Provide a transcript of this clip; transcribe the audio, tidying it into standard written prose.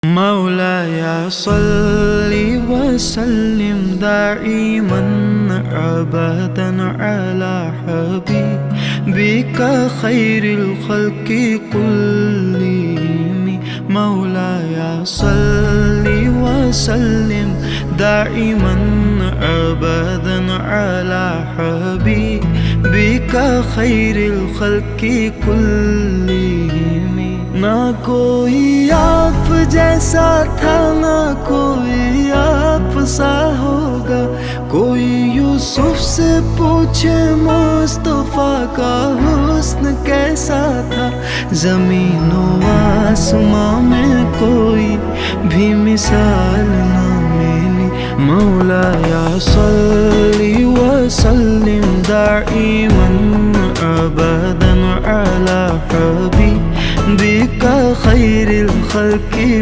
مولاي صل وسلم دائما أبدا على حبيبك خير الخلق كلهم. مولاي صل وسلم دائما أبدا على حبيبك خير الخلق كلهم। ना कोई आप जैसा था ना कोई आप सा होगा, कोई यूसुफ से पूछे मुस्तफा का हुस्न कैसा था। ज़मीन व आसमां में कोई भी मिसाल ना मिली। मौलाया सल्ली व सल्लिम दाइमन अबदन अला हबीबिका खैरिल खल्क़ि